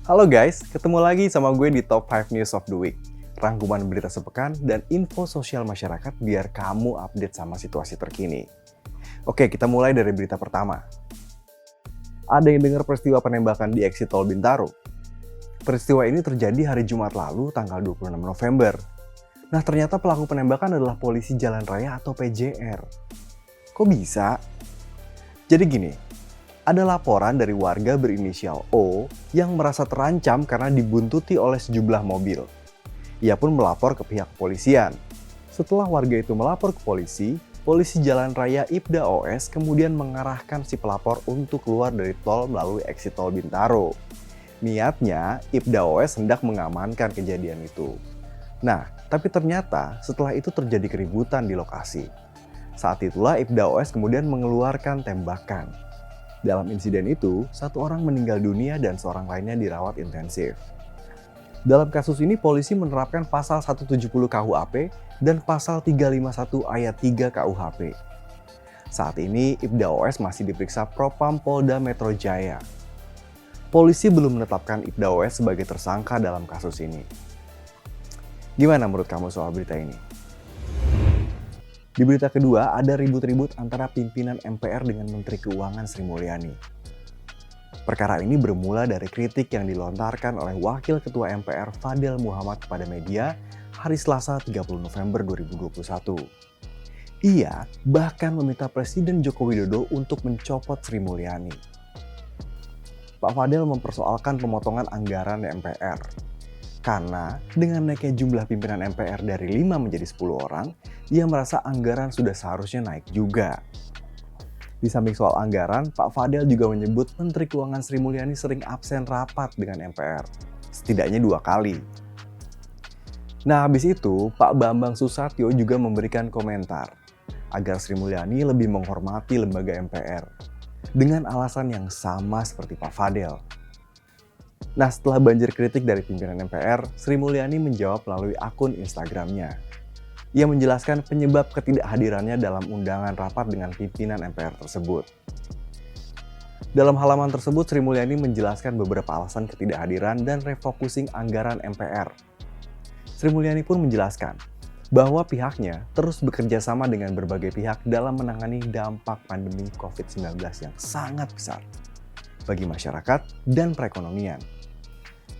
Halo guys, ketemu lagi sama gue di Top 5 News of the Week. Rangkuman berita sepekan dan info sosial masyarakat biar kamu update sama situasi terkini. Oke, kita mulai dari berita pertama. Ada yang dengar peristiwa penembakan di exit tol Bintaro? Peristiwa ini terjadi hari Jumat lalu, tanggal 26 November. Nah, ternyata pelaku penembakan adalah polisi jalan raya atau PJR. Kok bisa? Jadi gini, ada laporan dari warga berinisial O yang merasa terancam karena dibuntuti oleh sejumlah mobil. Ia pun melapor ke pihak kepolisian. Setelah warga itu melapor ke polisi, polisi jalan raya Ibda OS kemudian mengarahkan si pelapor untuk keluar dari tol melalui exit tol Bintaro. Niatnya, Ibda OS hendak mengamankan kejadian itu. Nah, tapi ternyata setelah itu terjadi keributan di lokasi. Saat itulah Ibda OS kemudian mengeluarkan tembakan. Dalam insiden itu, satu orang meninggal dunia dan seorang lainnya dirawat intensif. Dalam kasus ini, polisi menerapkan pasal 170 KUHP dan pasal 351 ayat 3 KUHP. Saat ini, Ibda OS masih diperiksa Propam Polda Metro Jaya. Polisi belum menetapkan Ibda OS sebagai tersangka dalam kasus ini. Gimana menurut kamu soal berita ini? Di berita kedua, ada ribut-ribut antara pimpinan MPR dengan Menteri Keuangan Sri Mulyani. Perkara ini bermula dari kritik yang dilontarkan oleh Wakil Ketua MPR Fadel Muhammad kepada media hari Selasa 30 November 2021. Ia bahkan meminta Presiden Joko Widodo untuk mencopot Sri Mulyani. Pak Fadel mempersoalkan pemotongan anggaran MPR. Karena dengan naiknya jumlah pimpinan MPR dari 5 menjadi 10 orang, ia merasa anggaran sudah seharusnya naik juga. Di samping soal anggaran, Pak Fadel juga menyebut Menteri Keuangan Sri Mulyani sering absen rapat dengan MPR, setidaknya 2 kali. Nah, habis itu Pak Bambang Susatyo juga memberikan komentar agar Sri Mulyani lebih menghormati lembaga MPR, dengan alasan yang sama seperti Pak Fadel. Nah, setelah banjir kritik dari pimpinan MPR, Sri Mulyani menjawab melalui akun Instagramnya. Ia menjelaskan penyebab ketidakhadirannya dalam undangan rapat dengan pimpinan MPR tersebut. Dalam halaman tersebut, Sri Mulyani menjelaskan beberapa alasan ketidakhadiran dan refocusing anggaran MPR. Sri Mulyani pun menjelaskan bahwa pihaknya terus bekerja sama dengan berbagai pihak dalam menangani dampak pandemi COVID-19 yang sangat besar bagi masyarakat dan perekonomian.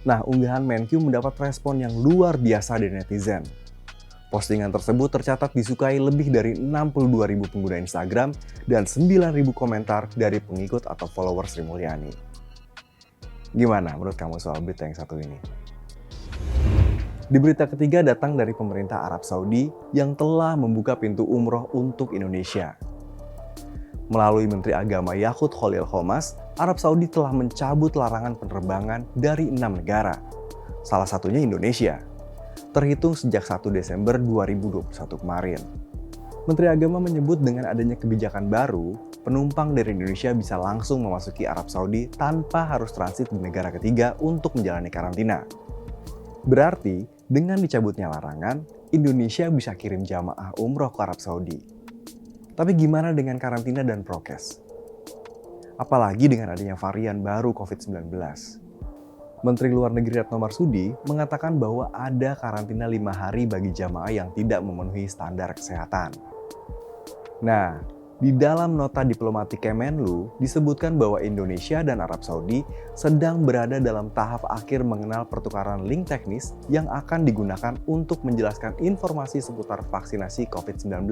Nah, unggahan Menkyu mendapat respon yang luar biasa dari netizen. Postingan tersebut tercatat disukai lebih dari 62.000 pengguna Instagram dan 9.000 komentar dari pengikut atau follower Sri Mulyani. Gimana menurut kamu soal berita yang satu ini? Di berita ketiga datang dari pemerintah Arab Saudi yang telah membuka pintu umroh untuk Indonesia. Melalui Menteri Agama Yaqut Khalil Qomas, Arab Saudi telah mencabut larangan penerbangan dari 6 negara, salah satunya Indonesia, terhitung sejak 1 Desember 2021 kemarin. Menteri Agama menyebut dengan adanya kebijakan baru, penumpang dari Indonesia bisa langsung memasuki Arab Saudi tanpa harus transit di negara ketiga untuk menjalani karantina. Berarti, dengan dicabutnya larangan, Indonesia bisa kirim jamaah umroh ke Arab Saudi. Tapi gimana dengan karantina dan prokes? Apalagi dengan adanya varian baru COVID-19. Menteri Luar Negeri Retno Marsudi mengatakan bahwa ada karantina 5 hari bagi jamaah yang tidak memenuhi standar kesehatan. Nah, di dalam nota diplomatik Kemenlu disebutkan bahwa Indonesia dan Arab Saudi sedang berada dalam tahap akhir mengenal pertukaran link teknis yang akan digunakan untuk menjelaskan informasi seputar vaksinasi COVID-19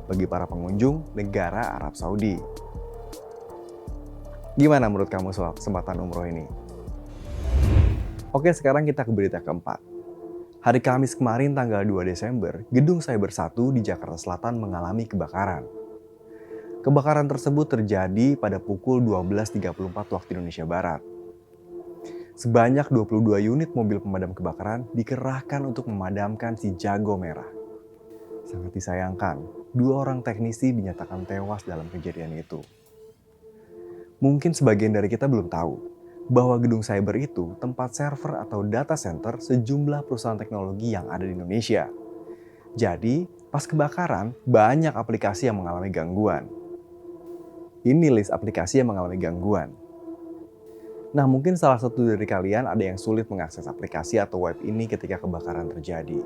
bagi para pengunjung negara Arab Saudi. Gimana menurut kamu soal kesempatan umroh ini? Oke, sekarang kita ke berita keempat. Hari Kamis kemarin tanggal 2 Desember, Gedung Cyber 1 di Jakarta Selatan mengalami kebakaran. Kebakaran tersebut terjadi pada pukul 12.34 waktu Indonesia Barat. Sebanyak 22 unit mobil pemadam kebakaran dikerahkan untuk memadamkan si jago merah. Sangat disayangkan, 2 orang teknisi dinyatakan tewas dalam kejadian itu. Mungkin sebagian dari kita belum tahu bahwa gedung cyber itu tempat server atau data center sejumlah perusahaan teknologi yang ada di Indonesia. Jadi, pas kebakaran, banyak aplikasi yang mengalami gangguan. Ini list aplikasi yang mengalami gangguan. Nah, mungkin salah satu dari kalian ada yang sulit mengakses aplikasi atau web ini ketika kebakaran terjadi.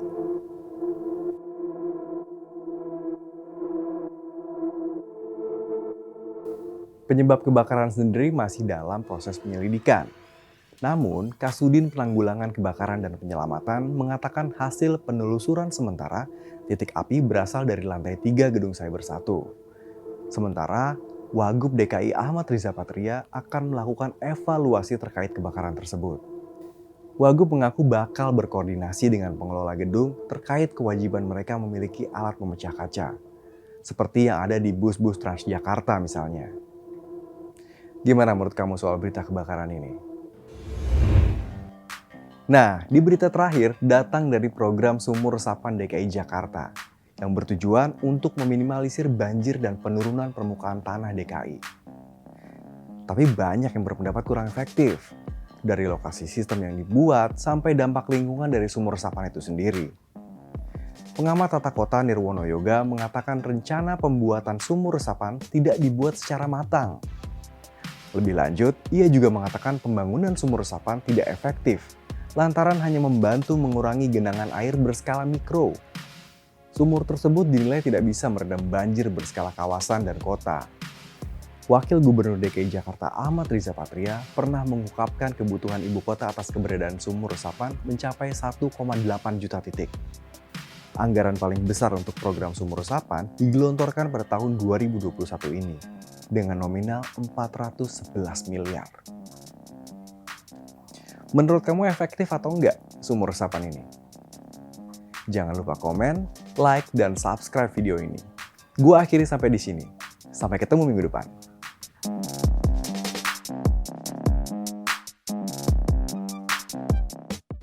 Penyebab kebakaran sendiri masih dalam proses penyelidikan. Namun, Kasudin Penanggulangan Kebakaran dan Penyelamatan mengatakan hasil penelusuran sementara titik api berasal dari lantai 3 gedung Cyber 1. Sementara, Wagub DKI Ahmad Riza Patria akan melakukan evaluasi terkait kebakaran tersebut. Wagub mengaku bakal berkoordinasi dengan pengelola gedung terkait kewajiban mereka memiliki alat pemecah kaca, seperti yang ada di bus-bus Transjakarta misalnya. Gimana menurut kamu soal berita kebakaran ini? Nah, di berita terakhir datang dari program Sumur Resapan DKI Jakarta yang bertujuan untuk meminimalisir banjir dan penurunan permukaan tanah DKI. Tapi banyak yang berpendapat kurang efektif, dari lokasi sistem yang dibuat sampai dampak lingkungan dari sumur resapan itu sendiri. Pengamat tata kota Nirwono Yoga mengatakan rencana pembuatan sumur resapan tidak dibuat secara matang. Lebih lanjut, ia juga mengatakan pembangunan sumur resapan tidak efektif, lantaran hanya membantu mengurangi genangan air berskala mikro. Sumur tersebut dinilai tidak bisa meredam banjir berskala kawasan dan kota. Wakil Gubernur DKI Jakarta Ahmad Riza Patria pernah mengungkapkan kebutuhan ibu kota atas keberadaan sumur resapan mencapai 1,8 juta titik. Anggaran paling besar untuk program sumur resapan digelontorkan pada tahun 2021 ini dengan nominal 411 miliar. Menurut kamu efektif atau enggak sumur resapan ini? Jangan lupa komen, like, dan subscribe video ini. Gua akhiri sampai di sini. Sampai ketemu minggu depan.